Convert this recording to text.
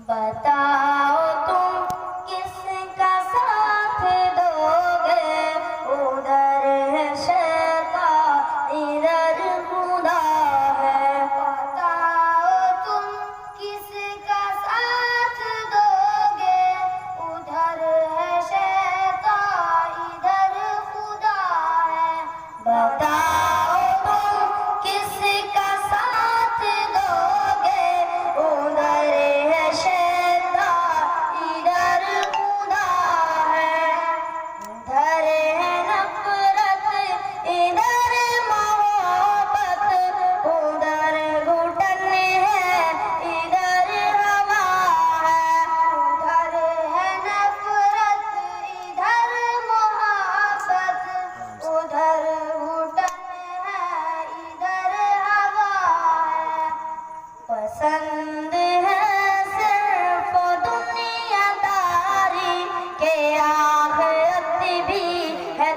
بتاؤ تم کس کا ساتھ دو گے، ادھر ہے شیطان ادھر خدا ہے۔ بتاؤ تم کس کا ساتھ دو گے، ادھر ہے شیطان ادھر خدا ہے۔ بتاؤ تم کس کا ساتھ دو گے، ادھر ہے شیطان ادھر خدا ہے۔ ادھر ہے نفرت ادھر محبت، ادھر گھٹن ہے ادھر ہوا ہے۔ ادھر ہے نفرت ادھر محبت، ادھر گھٹن ہے ادھر ہوا ہے۔ پسند ہے صرف دنیا داری کہ آخرت بھی ہے